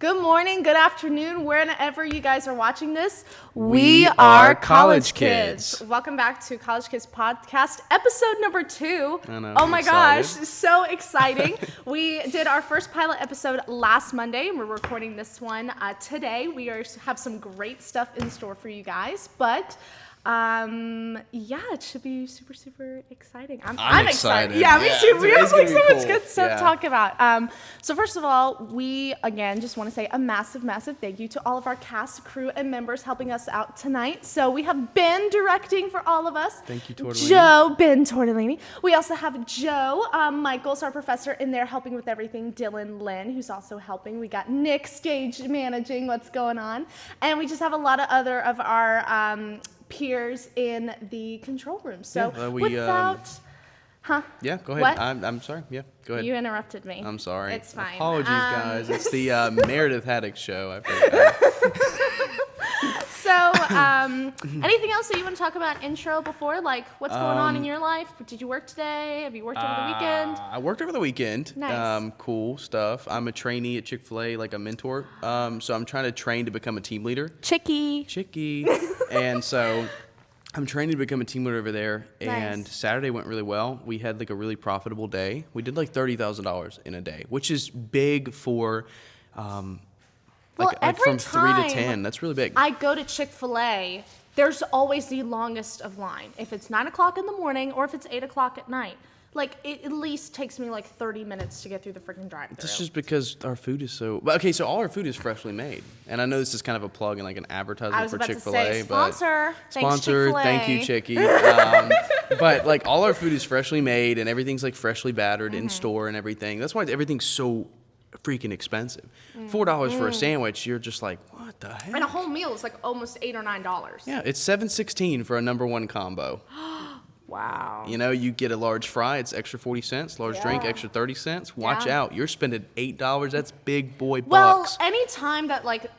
Good morning, good afternoon, wherever you guys are watching this. We are College Kids. Welcome back to College Kids Podcast, episode number 2. I know, oh my excited. gosh, so exciting. We did our first pilot episode last Monday, and we're recording this one today. We have some great stuff in store for you guys, but it should be super, super exciting. I'm excited. Yeah, me too. We have like so much good stuff to talk about. So first of all, we again just want to say a massive, massive thank you to all of our cast, crew, and members helping us out tonight. So we have Ben directing for all of us. Thank you, Tortellini. Ben Tortellini. We also have Joe Michaels, our professor, in there helping with everything. Dylan Lynn, who's also helping. We got Nick stage managing what's going on, and we just have a lot of other of our peers in the control room. So Yeah, go ahead. What? I'm sorry. Yeah, go ahead. You interrupted me. I'm sorry. It's fine. Apologies, guys. It's the Meredith Haddock show. I forgot. So, anything else that you want to talk about intro before? Like, what's going on in your life? Did you work today? Have you worked over the weekend? I worked over the weekend. Nice. Cool stuff. I'm a trainee at Chick-Fil-A, like a mentor. So I'm trying to train to become a team leader. Chicky. And so I'm training to become a team leader over there. And Nice. Saturday went really well. We had like a really profitable day. We did like $30,000 in a day, which is big for like from 3 to 10. That's really big. I go to Chick-fil-A, there's always the longest of line. If it's 9 o'clock in the morning or if it's 8 o'clock at night. Like, it at least takes me like 30 minutes to get through the freaking drive-thru. That's just because our food is so... Okay, so all our food is freshly made. And I know this is kind of a plug and like an advertisement for Chick-fil-A. I was about to say, sponsor. Thanks, sponsor, Chick-fil-A. thank you, Chickie. But like all our food is freshly made and everything's like freshly battered in store and everything. That's why everything's so freaking expensive. $4 for a sandwich, you're just like, what the heck? And a whole meal is like almost $8 or $9. Yeah, it's $7.16 for a number one combo. Wow. You know, you get a large fry, it's extra 40 cents. Large drink, extra 30 cents. Watch out. You're spending $8. That's big boy bucks. Well, anytime that, like,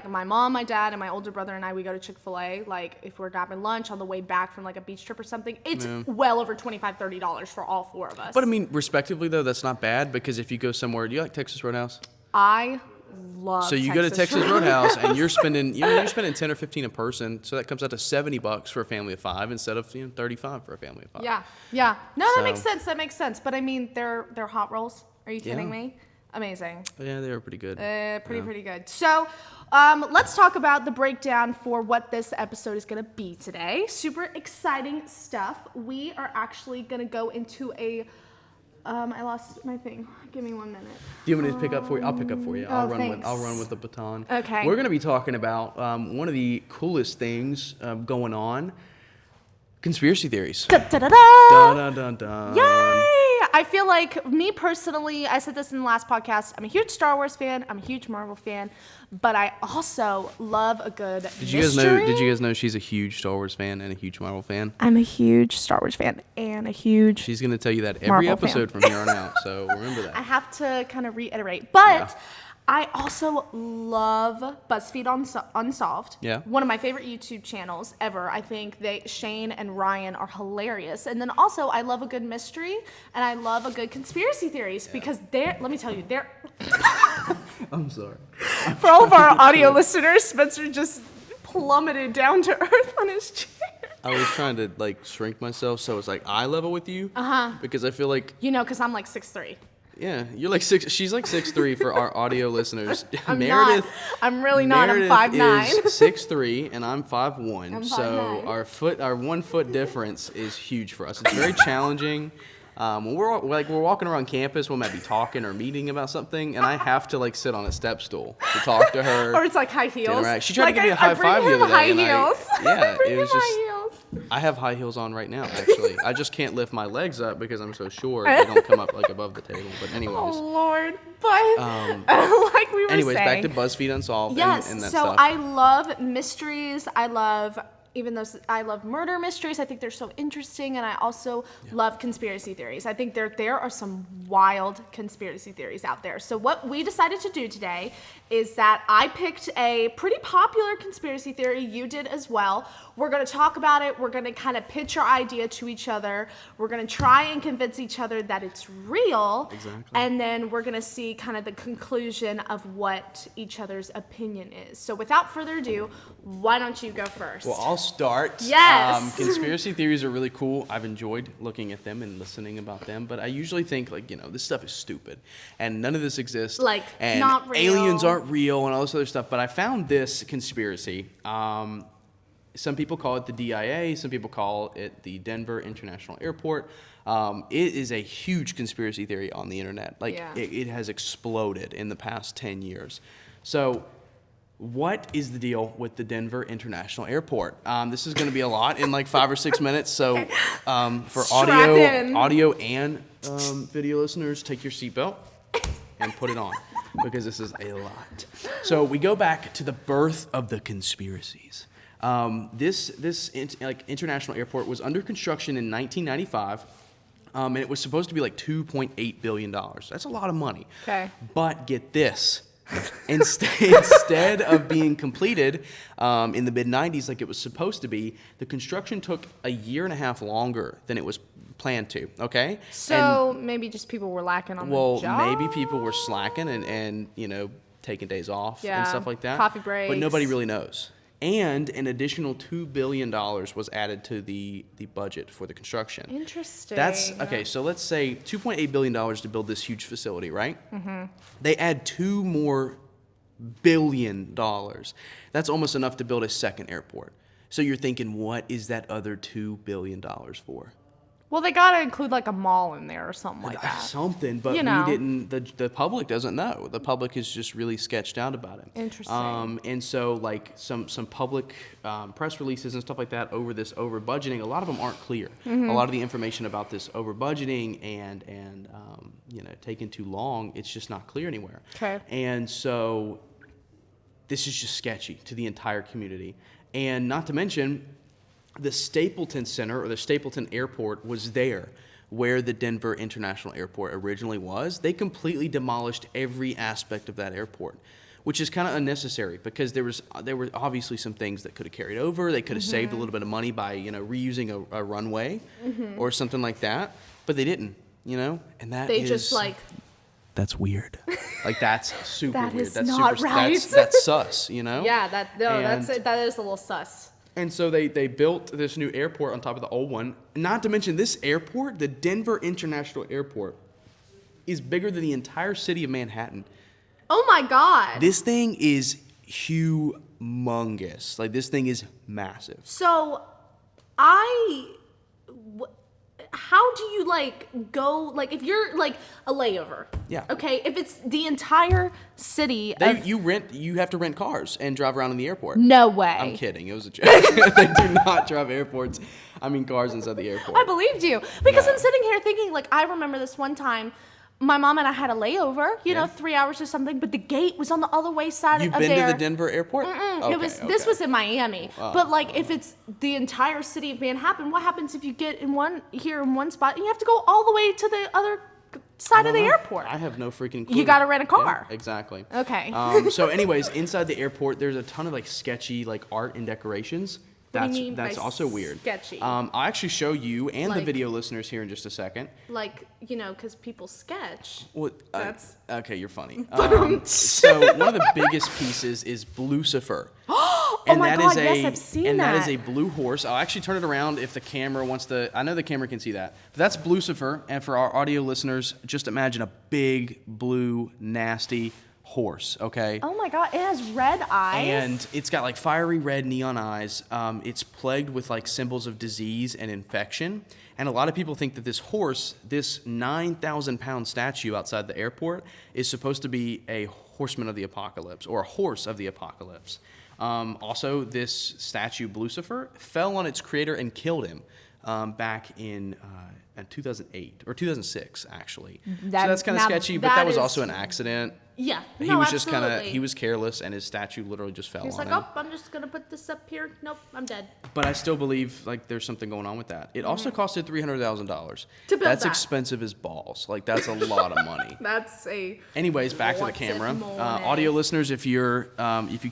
my mom, my dad, and my older brother and I, we go to Chick-fil-A, like, if we're grabbing lunch on the way back from, like, a beach trip or something, it's well over $25, $30 for all 4 of us. But, I mean, respectively, though, that's not bad because if you go somewhere, do you like Texas Roadhouse? I love So you go to Texas Roadhouse and you're spending 10 or 15 a person, so that comes out to $70 for a family of 5 instead of 35 for a family of 5. Yeah. No, that makes sense. But I mean, they're hot rolls. Are you kidding me? Amazing. Yeah, they were pretty good. Pretty good. So, let's talk about the breakdown for what this episode is going to be today. Super exciting stuff. We are actually going to go into a I lost my thing. Give me 1 minute. Do you want me to pick up for you? I'll pick up for you. I'll thanks. run with the baton. Okay. We're going to be talking about one of the coolest things going on: conspiracy theories. Da, da, da, da. Dun, dun, dun, dun. Yay! I feel like, me personally, I said this in the last podcast, I'm a huge Star Wars fan, I'm a huge Marvel fan, but I also love a good mystery. Did you guys know she's a huge Star Wars fan and a huge Marvel fan? I'm a huge Star Wars fan and a huge She's going to tell you that every Marvel episode fan. from here on out, so remember that. I have to kind of reiterate, but I also love BuzzFeed Unsolved. Yeah. One of my favorite YouTube channels ever. I think Shane and Ryan are hilarious. And then also, I love a good mystery and I love a good conspiracy theories because let me tell you, they're... I'm sorry. For all of our audio listeners, Spencer just plummeted down to earth on his chair. I was trying to like shrink myself so it's like eye level with you. Because I feel like... You know, because I'm like 6'3". Yeah, you're like 6. She's like 6'3" for our audio listeners. Meredith, I'm really not. Meredith I'm 5'9". is 6'3" and I'm 5'1". I'm So 5'9". our 1 foot difference is huge for us. It's very challenging. When we're walking around campus, we might be talking or meeting about something, and I have to like sit on a step stool to talk to her. Or it's like high heels. She tried to give me a high five the other day. High heels. It was just. I have high heels on right now, actually. I just can't lift my legs up because I'm so short. They don't come up like above the table. But anyways. Oh Lord! But like we were anyways, saying. Back to BuzzFeed Unsolved. Yes. And that so stuff. I love mysteries. I love even though I love murder mysteries, I think they're so interesting, and I also love conspiracy theories. I think there are some wild conspiracy theories out there. So what we decided to do today is that I picked a pretty popular conspiracy theory. You did as well. We're going to talk about it. We're going to kind of pitch our idea to each other. We're going to try and convince each other that it's real. Exactly. And then we're going to see kind of the conclusion of what each other's opinion is. So without further ado, why don't you go first? Well, I'll start. Yes. Conspiracy theories are really cool. I've enjoyed looking at them and listening about them, but I usually think, like, this stuff is stupid and none of this exists. Like, and not real. aliens aren't real and all this other stuff. But I found this conspiracy. Some people call it the DIA. Some people call it the Denver International Airport. It is a huge conspiracy theory on the internet. Like, it has exploded in the past 10 years. So what is the deal with the Denver International Airport? This is going to be a lot in like 5 or 6 minutes. So for audio and video listeners, take your seatbelt and put it on because this is a lot. So we go back to the birth of the conspiracies. This international airport was under construction in 1995. And it was supposed to be like $2.8 billion. That's a lot of money. Okay. But get this. Instead of being completed in the mid-90s like it was supposed to be, the construction took a year and a half longer than it was planned to, okay? So maybe just people were lacking on the job? Well, maybe people were slacking and taking days off and stuff like that. Coffee breaks. But nobody really knows. And an additional $2 billion was added to the budget for the construction. Interesting. Okay, so let's say $2.8 billion to build this huge facility, right? Mm-hmm. They add $2 more billion. That's almost enough to build a second airport. So you're thinking, what is that other $2 billion for? Well, they got to include like a mall in there or something like that. Something, but we didn't, the public doesn't know. The public is just really sketched out about it. Interesting. And so like some public press releases and stuff like that over budgeting, a lot of them aren't clear. Mm-hmm. A lot of the information about this over budgeting and taking too long, it's just not clear anywhere. Okay. And so this is just sketchy to the entire community. And not to mention, the Stapleton Center or the Stapleton Airport was there where the Denver International Airport originally was. They completely demolished every aspect of that airport, which is kind of unnecessary because there were obviously some things that could have carried over. They could have saved a little bit of money by reusing a runway or something like that, but they didn't. And that's weird. Like, that's super weird. That's not right. That's sus. Yeah, that is a little sus. And so they built this new airport on top of the old one. Not to mention, this airport, the Denver International Airport, is bigger than the entire city of Manhattan. Oh my God. This thing is humongous. Like, this thing is massive. So how do you go, if you're a layover? Yeah. Okay. If it's the entire city. You have to rent cars and drive around in the airport. No way. I'm kidding. It was a joke. They do not drive cars inside the airport. I believed you because I'm sitting here thinking, I remember this one time. My mom and I had a layover, 3 hours or something, but the gate was on the other way side You've of been there. to the Denver airport? Okay, This was in Miami. But if it's the entire city of Manhattan, what happens if you get in one spot and you have to go all the way to the other side of the airport? I have no freaking clue. You got to rent a car. Yeah, exactly. Okay. So anyways, inside the airport, there's a ton of sketchy art and decorations. That's also weird. Sketchy. I'll actually show you and the video listeners here in just a second. Because people sketch. Well, that's okay. You're funny. So one of the biggest pieces is Blucifer. And yes, I've seen that. And that is a blue horse. I'll actually turn it around if the camera wants to. I know the camera can see that. But that's Blucifer, and for our audio listeners, just imagine a big, blue, nasty horse, okay? Oh my God, it has red eyes. And it's got fiery red neon eyes. It's plagued with symbols of disease and infection. And a lot of people think that this horse, this 9,000-pound statue outside the airport, is supposed to be a horseman of the apocalypse or a horse of the apocalypse. Also, this statue, Blucifer, fell on its creator and killed him back in 2008 or 2006, actually. So that's kind of sketchy, but that was also an accident. Yeah. He No, was just absolutely. he was careless, and his statue literally just fell He was on like, him. oh, I'm just going to put this up here. Nope, I'm dead. But I still believe like there's something going on with that. It also costed $300,000 To build That's that. expensive as balls. Like that's a lot of money. That's a... Anyways, back to the What's it camera. morning? Audio listeners, if you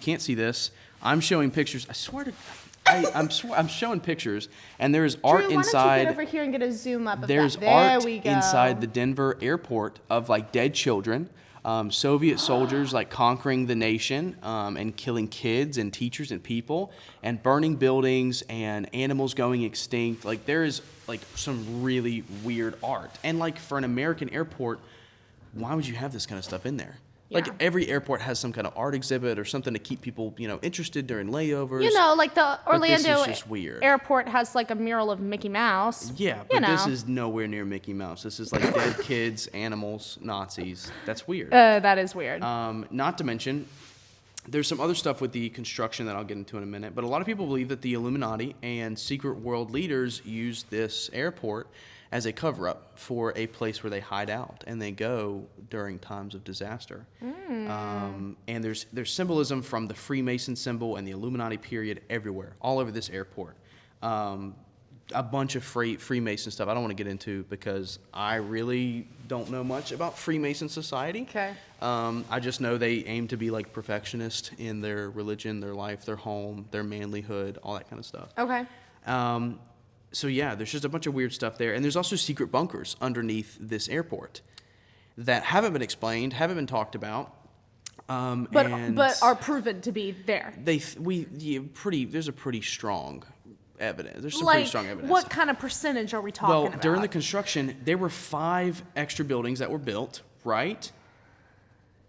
can't see this, I'm showing pictures. I swear to, I'm showing pictures, and there's art Drew, why inside. don't you get over here and get a zoom up of There's that? There art we go. inside the Denver airport of like dead children, Soviet soldiers like conquering the nation and killing kids and teachers and people, and burning buildings and animals going extinct. Like there is like some really weird art, and like for an American airport, why would you have this kind of stuff in there? Like Yeah. every airport has some kind of art exhibit or something to keep people, interested during layovers. You know, like the But this Orlando is just weird. airport has like a mural of Mickey Mouse. Yeah, but this is nowhere near Mickey Mouse. This is like dead kids, animals, Nazis. That's weird. That is weird. Not to mention, there's some other stuff with the construction that I'll get into in a minute, but a lot of people believe that the Illuminati and secret world leaders use this airport as a cover-up for a place where they hide out and they go during times of disaster. And there's symbolism from the Freemason symbol and the Illuminati period everywhere, all over this airport. A bunch of Freemason stuff I don't want to get into because I really don't know much about Freemason society. Okay. I just know they aim to be like perfectionist in their religion, their life, their home, their manlyhood, all that kind of stuff. Okay. So yeah, there's just a bunch of weird stuff there. And there's also secret bunkers underneath this airport that haven't been explained, haven't been talked about. But are proven to be there. There's a pretty strong evidence. There's some Like, pretty strong evidence. what kind of percentage are we talking Well, about? during the construction, there were 5 extra buildings that were built, right?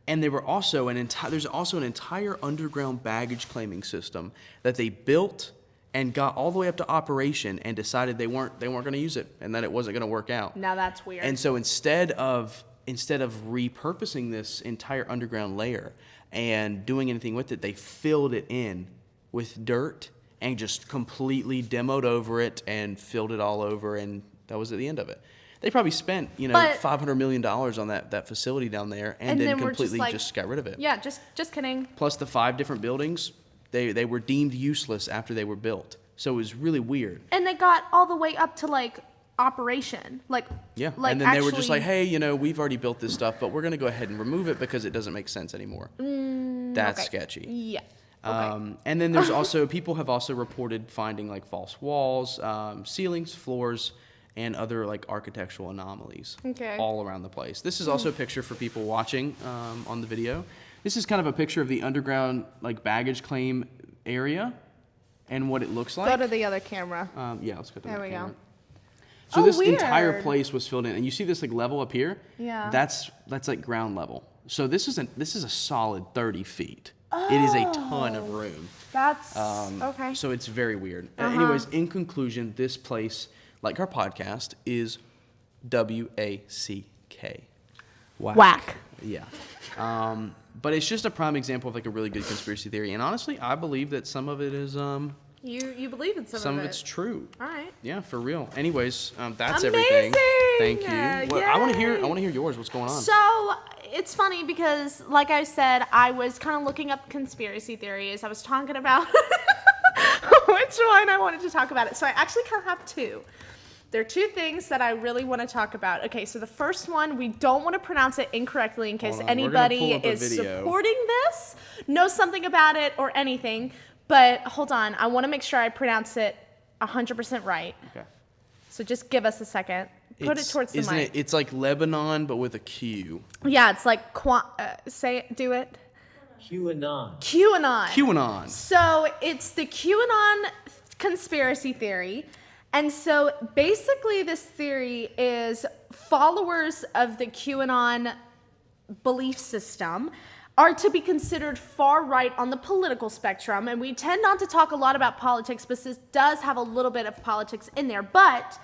And there were also there's also an entire underground baggage claiming system that they built and got all the way up to operation and decided they weren't going to use it and that it wasn't going to work out. Now that's weird. And so instead of repurposing this entire underground layer and doing anything with it, they filled it in with dirt and just completely demoed over it and filled it all over, and that was at the end of it. They probably spent, $500 million on that facility down there and then we're completely like, just got rid of it. Yeah, just kidding. Plus the 5 different buildings, they were deemed useless after they were built. So it was really weird. And they got all the way up to like operation. Yeah, like and then they were just actually- like, hey, we've already built this stuff, but we're going to go ahead and remove it because it doesn't make sense anymore. That's okay. sketchy. Yeah. Okay. And then there's also, people have also reported finding like false walls, ceilings, floors, and other like architectural anomalies all around the place. This is also a picture for people watching on the video. This is kind of a picture of the underground like baggage claim area and what it looks like. Go to the other camera. Yeah, let's go to There that we camera. go. So this weird. entire place was filled in, and you see this like level up here? Yeah. That's like ground level. So this is a solid 30 feet. It is a ton of room. That's okay. So it's very weird. Anyways, in conclusion, this place, like our podcast, is WACK. Whack. Yeah. But it's just a prime example of like a really good conspiracy theory. And honestly, I believe that some of it is You believe in some of it's true. All right. Yeah, for real. Anyways, that's Amazing. everything. Thank you. Well, I want to Yay. hear yours. What's going on? So it's funny because, like I said, I was kind of looking up conspiracy theories. I was talking about which one I wanted to talk about. So I actually kind of have 2. There are 2 things that I really want to talk about. Okay, so the first one, we don't want to pronounce it incorrectly in case Hold on, we're gonna anybody pull up a is video. supporting this, knows something about it or anything. But hold on, I want to make sure I pronounce it 100% right. Okay. So just give us a second. Put it towards the mic. It's like Lebanon, but with a Q. Yeah, it's like, do it. QAnon. QAnon. So it's the QAnon conspiracy theory. And so basically this theory is followers of the QAnon belief system are to be considered far right on the political spectrum. And we tend not to talk a lot about politics, but this does have a little bit of politics in there. But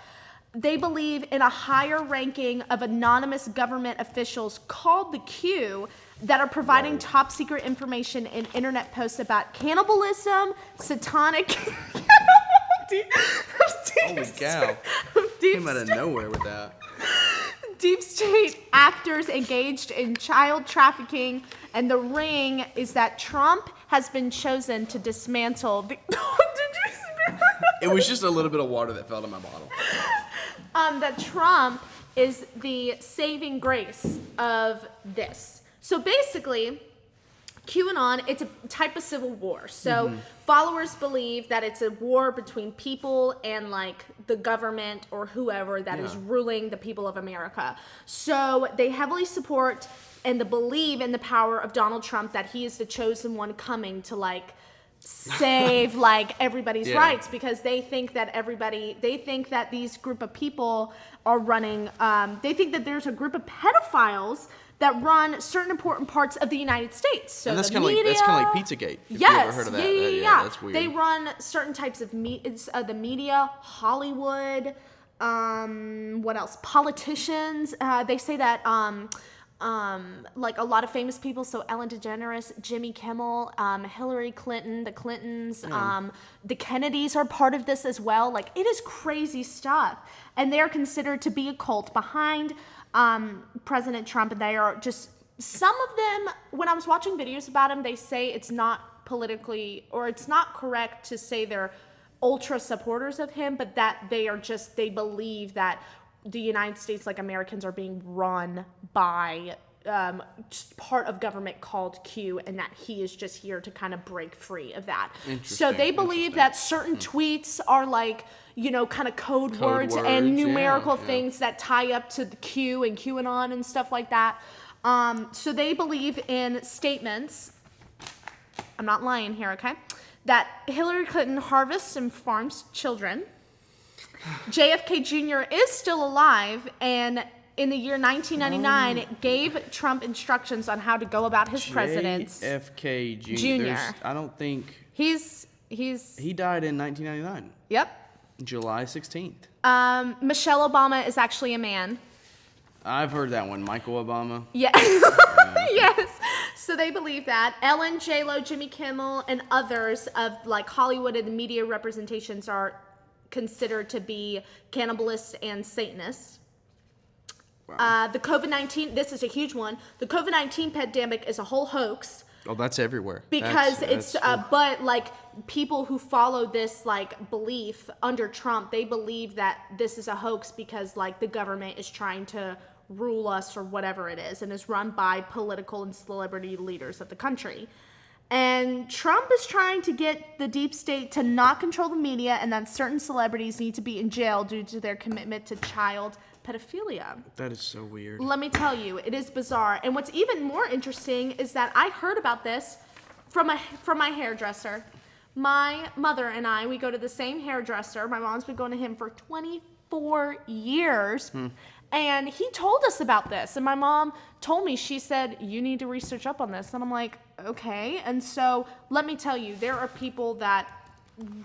they believe in a higher ranking of anonymous government officials called the Q that are providing top secret information in internet posts about cannibalism, satanic... Holy cow. Came out of nowhere with that. deep state actors engaged in child trafficking, and the ring is that Trump has been chosen to dismantle the... Did you see? It was just a little bit of water that fell to my bottle. That Trump is the saving grace of this. So basically, QAnon, it's a type of civil war. So followers believe that it's a war between people and like the government or whoever that is ruling the people of America. So they heavily support and believe in the power of Donald Trump, that he is the chosen one coming to like save like everybody's rights, because they think that these group of people are running, they think that there's a group of pedophiles that run certain important parts of the United States. So and that's the kind of media, like Pizzagate. If you ever heard of that. Yeah. That's weird. They run certain types of the media, Hollywood, what else? Politicians. They say that like a lot of famous people, so Ellen DeGeneres, Jimmy Kimmel, Hillary Clinton, the Clintons, the Kennedys are part of this as well. Like, it is crazy stuff. And they are considered to be a cult behind President Trump, and they are just, some of them, when I was watching videos about him, they say it's not politically, or it's not correct to say they're ultra supporters of him, but that they are just, they believe that the United States, like Americans, are being run by part of government called Q, and that he is just here to kind of break free of that. So they believe that certain tweets are like, you know, kind of code words and numerical things that tie up to the Q and QAnon and stuff like that. So they believe in statements, I'm not lying here, okay, that Hillary Clinton harvests and farms children. JFK Jr. is still alive, and in the year 1999, gave Trump instructions on how to go about his presidency. JFK Jr. I don't think... He died in 1999. Yep. July 16th. Michelle Obama is actually a man. I've heard that one. Michael Obama. Yeah. Yes. So they believe that. Ellen, J-Lo, Jimmy Kimmel, and others of like Hollywood and the media representations are considered to be cannibalists and Satanists. Wow. The COVID-19, this is a huge one. The COVID-19 pandemic is a whole hoax. Oh, that's everywhere. Because but like people who follow this like belief under Trump, they believe that this is a hoax because like the government is trying to rule us or whatever it is, and is run by political and celebrity leaders of the country. And Trump is trying to get the deep state to not control the media, and that certain celebrities need to be in jail due to their commitment to child pedophilia. That is so weird. Let me tell you, it is bizarre. And what's even more interesting is that I heard about this from my hairdresser. My mother and I, we go to the same hairdresser. My mom's been going to him for 24 years. And he told us about this. And my mom told me, she said, you need to research up on this. And I'm like, okay. And so let me tell you, there are people that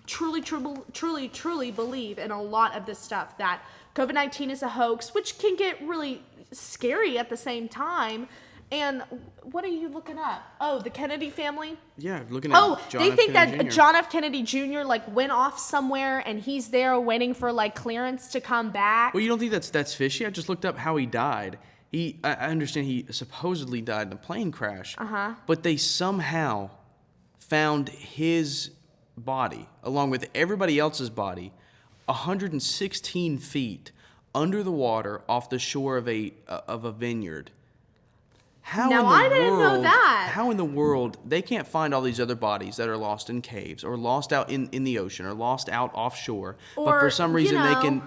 truly believe in a lot of this stuff, that COVID-19 is a hoax, which can get really scary at the same time. And what are you looking up? Oh, the Kennedy family? Yeah, looking at John they F. think Kennedy that Jr. John F. Kennedy Jr. like went off somewhere and he's there waiting for like clearance to come back. Well, you don't think that's fishy? I just looked up how he died. I understand he supposedly died in a plane crash. But they somehow found his body, along with everybody else's body, 116 feet under the water off the shore of a vineyard. I didn't know that. How in the world they can't find all these other bodies that are lost in caves or lost out in the ocean or lost out offshore, but for some reason they can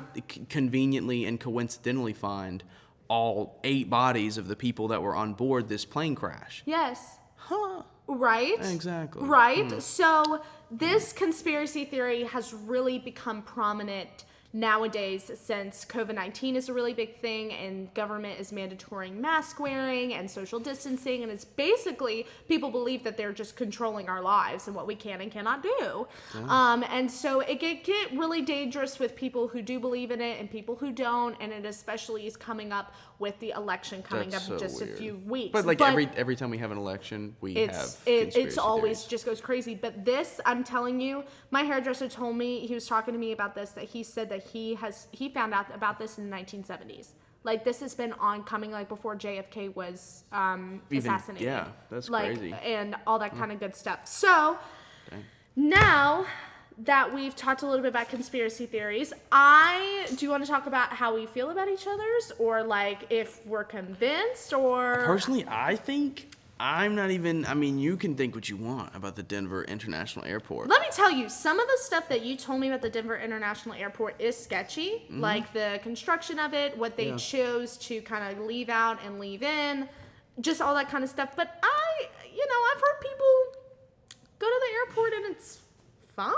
conveniently and coincidentally find all 8 bodies of the people that were on board this plane crash. Yes. Huh. Right? Exactly. Right? So this conspiracy theory has really become prominent nowadays, since COVID-19 is a really big thing and government is mandatoring mask wearing and social distancing, and it's basically, people believe that they're just controlling our lives and what we can and cannot do. And so it get really dangerous with people who do believe in it and people who don't, and it especially is coming up with the election coming up in just a few weeks. But every time we have an election, it's always theories. Just goes crazy. But this, I'm telling you, my hairdresser told me, he was talking to me about this, that he said that he found out about this in the 1970s. Like, this has been oncoming, like, before JFK was assassinated. Yeah, that's like, crazy. And all that kind of good stuff. So, now that we've talked a little bit about conspiracy theories, do you want to talk about how we feel about each other's? Or, like, if we're convinced, or... Personally, I think... I'm not even, I mean, you can think what you want about the Denver International Airport. Let me tell you, some of the stuff that you told me about the Denver International Airport is sketchy. Like the construction of it, what they chose to kind of leave out and leave in, just all that kind of stuff. But I've heard people go to the airport and it's fine.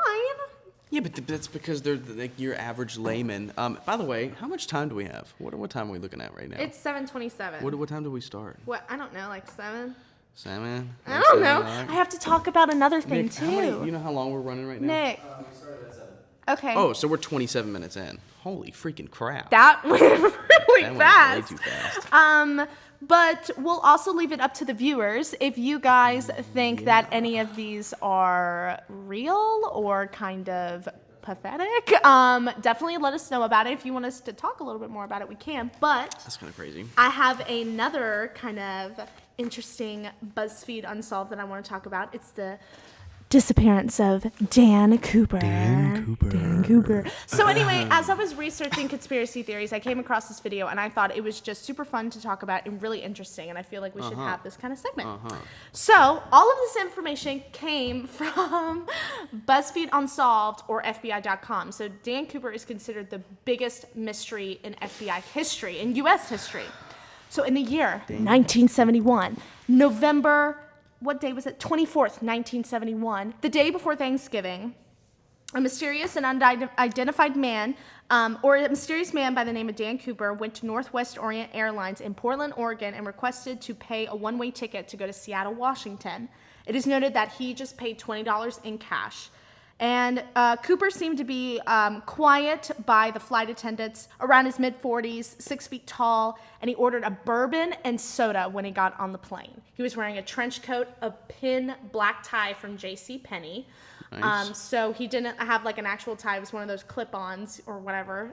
Yeah, but that's because they're like your average layman. By the way, how much time do we have? What time are we looking at right now? It's 7:27. What time do we start? What? I don't know, like 7? 7? I don't know. I have to talk about another thing, Nick, too. you know how long we're running right now? Nick. We started at 7. Okay. Oh, so we're 27 minutes in. Holy freaking crap. That went really That fast. went way too fast. But we'll also leave it up to the viewers. If you guys think that any of these are real or kind of pathetic, definitely let us know about it. If you want us to talk a little bit more about it, we can. But That's kind of crazy. I have another kind of interesting BuzzFeed Unsolved that I want to talk about. It's the disappearance of Dan Cooper. Dan Cooper. So anyway, as I was researching conspiracy theories, I came across this video and I thought it was just super fun to talk about and really interesting, and I feel like we should have this kind of segment. So all of this information came from BuzzFeed Unsolved or FBI.com. So Dan Cooper is considered the biggest mystery in FBI history, in U.S. history. So in the year 1971, November, what day was it? 24th, 1971, the day before Thanksgiving, a mysterious and unidentified man, or a mysterious man by the name of Dan Cooper, went to Northwest Orient Airlines in Portland, Oregon, and requested to pay a one-way ticket to go to Seattle, Washington. It is noted that he just paid $20 in cash. And Cooper seemed to be quiet by the flight attendants, around his mid-40s, 6 feet tall, and he ordered a bourbon and soda when he got on the plane. He was wearing a trench coat, a pin black tie from JCPenney. Nice. So he didn't have like an actual tie. It was one of those clip-ons or whatever.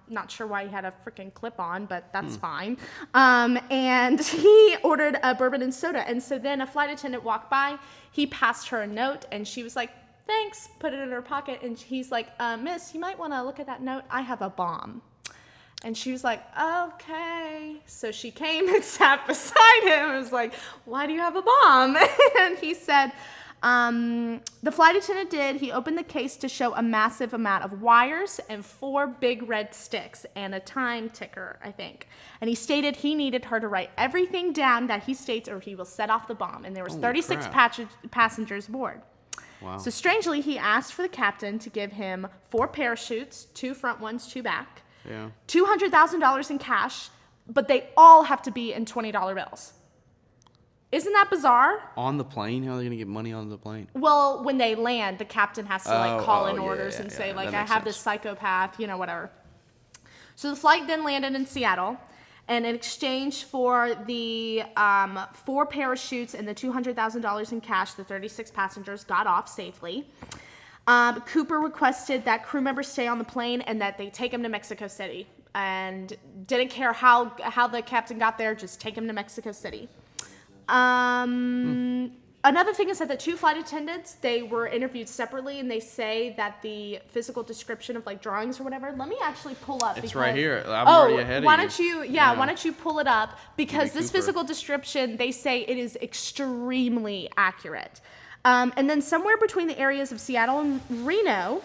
Not sure why he had a freaking clip-on, but that's fine. And he ordered a bourbon and soda. And so then a flight attendant walked by. He passed her a note, and she was like, "Thanks," put it in her pocket, and he's like, "Miss, you might want to look at that note. I have a bomb." And she was like, "Okay." So she came and sat beside him and was like, "Why do you have a bomb?" And he said, the flight attendant did. He opened the case to show a massive amount of wires and 4 big red sticks and a time ticker, I think. And he stated he needed her to write everything down that he states or he will set off the bomb. And there was Holy 36 passengers aboard. Wow. So strangely, he asked for the captain to give him 4 parachutes, 2 front ones, 2 back, Yeah. $200,000 in cash, but they all have to be in $20 bills. Isn't that bizarre? On the plane? How are they going to get money on the plane? Well, when they land, the captain has to call in orders and say, like, that I makes have sense. this psychopath, whatever. So the flight then landed in Seattle, and in exchange for the 4 parachutes and the $200,000 in cash, the 36 passengers got off safely. Cooper requested that crew members stay on the plane and that they take him to Mexico City, and didn't care how the captain got there, just take him to Mexico City. Another thing is that the 2 flight attendants, they were interviewed separately, and they say that the physical description of like drawings or whatever. Let me actually pull up. It's right here. I'm already ahead of why you. don't you? Yeah, why don't you pull it up? Because this Cooper. physical description, they say it is extremely accurate. And then somewhere between the areas of Seattle and Reno,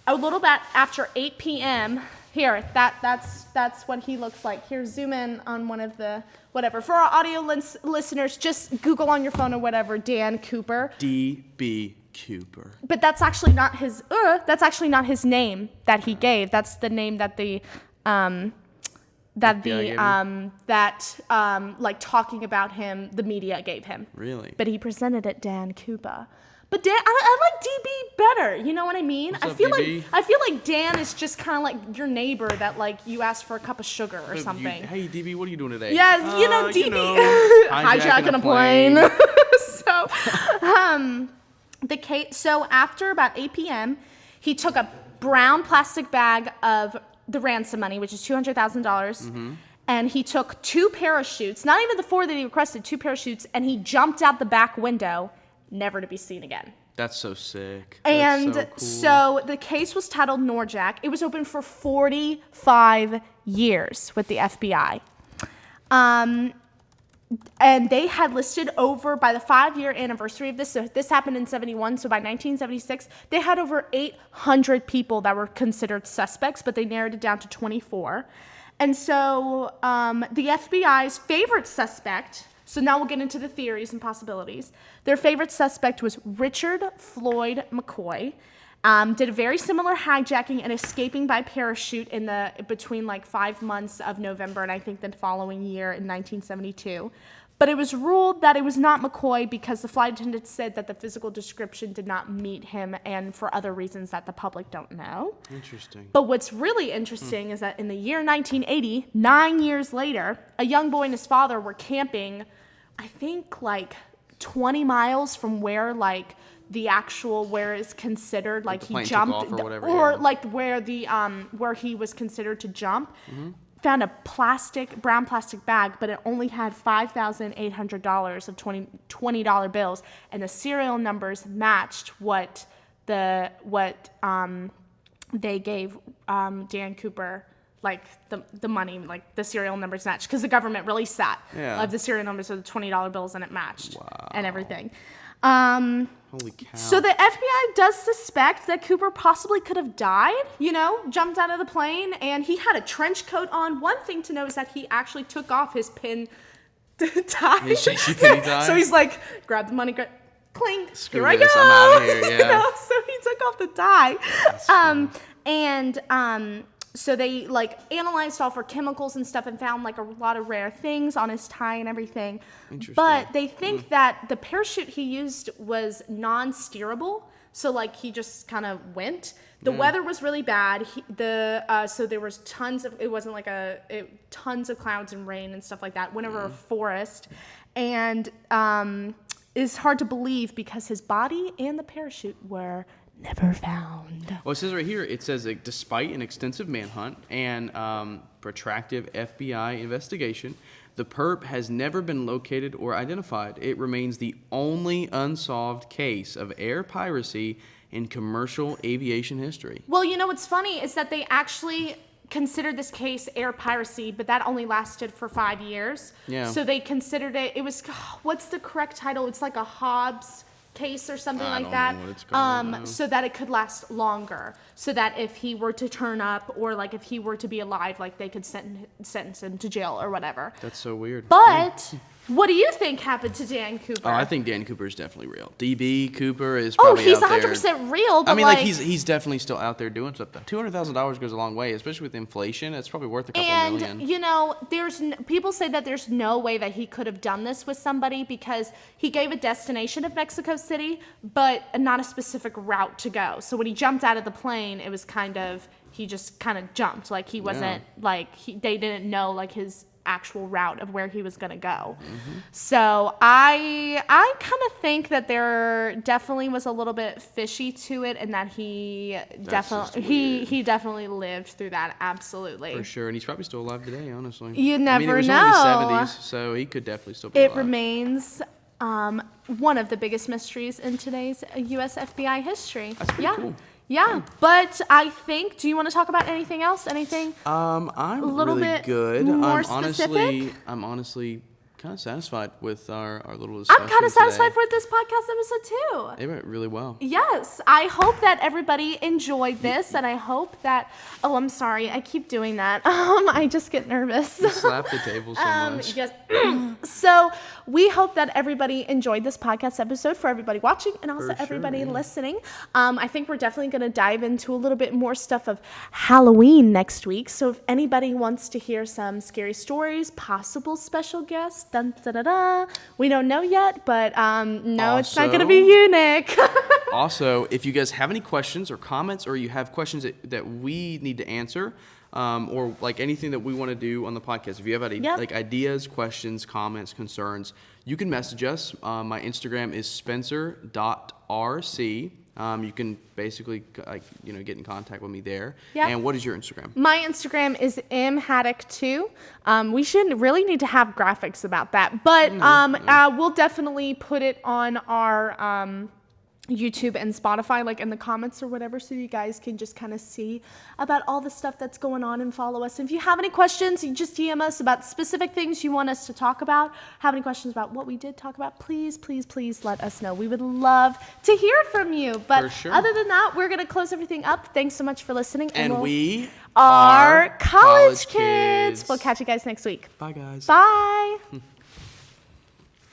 a little bit after 8 p.m. Here, that's what he looks like. Here, zoom in on one of the whatever. For our audio listeners, just Google on your phone or whatever, Dan Cooper. D.B. Cooper. But that's actually not his. That's actually not his name that he gave. That's the name that like talking about him, the media gave him. Really? But he presented it Dan Cooper. But Dan, I like DB better. You know what I mean? What's I up, feel DB? like Dan is just kind of like your neighbor that like you ask for a cup of sugar or something. Hey, DB, what are you doing today? Yeah, DB hijacking a plane. So after about 8 p.m., he took a brown plastic bag of the ransom money, which is $200,000, and he took 2 parachutes, not even the 4 that he requested, 2 parachutes, and he jumped out the back window, never to be seen again. That's so sick. And That's so the case was titled Norjack. It was open for 45 years with the FBI. And they had listed over, by the 5-year anniversary of this, so this happened in 71, so by 1976, they had over 800 people that were considered suspects, but they narrowed it down to 24. And so the FBI's favorite suspect, so now we'll get into the theories and possibilities. Their favorite suspect was Richard Floyd McCoy. Did a very similar hijacking and escaping by parachute between like 5 months of November and I think the following year in 1972. But it was ruled that it was not McCoy because the flight attendant said that the physical description did not meet him and for other reasons that the public don't know. Interesting. But what's really interesting is that in the year 1980, 9 years later, a young boy and his father were camping, I think like 20 miles from where like the actual where is considered like he jumped or whatever, or like where the where he was considered to jump. Found a brown plastic bag, but it only had $5,800 of $20 bills, and the serial numbers matched what they gave Dan Cooper, like the money, like the serial numbers matched because the government released that of the serial numbers of the $20 bills, and it matched and everything. Holy cow. So the FBI does suspect that Cooper possibly could have died, jumped out of the plane, and he had a trench coat on. One thing to note is that he actually took off his pin tie. His penny tie? So he's like, grab the money, cling, Screw here I this, go. I'm out of here, yeah. So he took off the tie. So they like analyzed all for chemicals and stuff and found like a lot of rare things on his tie and everything. Interesting. But they think that the parachute he used was non-steerable. So like he just kind of went. The weather was really bad. So there was tons of clouds and rain and stuff like that. Went over a forest, and it's hard to believe because his body and the parachute were never found. Well, it says right here, it says that despite an extensive manhunt and protracted FBI investigation, the perp has never been located or identified. It remains the only unsolved case of air piracy in commercial aviation history. Well, what's funny is that they actually considered this case air piracy, but that only lasted for 5 years. Yeah. So they considered it was, what's the correct title? It's like a Hobbs case or something like that. I don't know what it's called. So that it could last longer, so that if he were to turn up or like if he were to be alive, like they could sentence him to jail or whatever. That's so weird. But what do you think happened to Dan Cooper? Oh, I think Dan Cooper is definitely real. DB Cooper is probably he's out there. 100% real. But I mean, like he's definitely still out there doing something. $200,000 goes a long way, especially with inflation. It's probably worth a couple million. And people say that there's no way that he could have done this with somebody because he gave a destination of Mexico City, but not a specific route to go. So when he jumped out of the plane, it was he just kind of jumped. Like he wasn't they didn't know like his actual route of where he was going to go. So I kind of think that there definitely was a little bit fishy to it, and that he definitely lived through that. Absolutely, for sure. And he's probably still alive today, honestly. You never it was know. Only the 70s, so he could definitely still be alive. It remains one of the biggest mysteries in today's U.S. FBI history. That's pretty cool. Yeah, but I think. Do you want to talk about anything else? Anything? I'm a little really bit good. more I'm honestly kind of satisfied with our little discussion. I'm kind of satisfied today. with this podcast episode too. It went really well. Yes, I hope that everybody enjoyed this, and I hope that. Oh, I'm sorry, I keep doing that. I just get nervous. You slap the table so much. Yes. So we hope that everybody enjoyed this podcast episode. For everybody watching and also everybody listening, I think we're definitely going to dive into a little bit more stuff of Halloween next week. So if anybody wants to hear some scary stories, possible special guests, dun, da, da, da, we don't know yet, but it's not going to be you, Nick. Also, if you guys have any questions or comments, or you have questions that we need to answer, or like anything that we want to do on the podcast, if you have any like ideas, questions, comments, concerns, you can message us. My Instagram is spencer.rc, You can basically get in contact with me there. Yeah. And what is your Instagram? My Instagram is mhaddock2. We should really need to have graphics about that, but we'll definitely put it on our YouTube and Spotify, like in the comments or whatever, so you guys can just kind of see about all the stuff that's going on and follow us. If you have any questions, you just DM us about specific things you want us to talk about. Have any questions about what we did talk about, please let us know. We would love to hear from you. But For sure. Other than that, we're going to close everything up. Thanks so much for listening. And we are college kids. kids. We'll catch you guys next week. Bye, guys. Bye.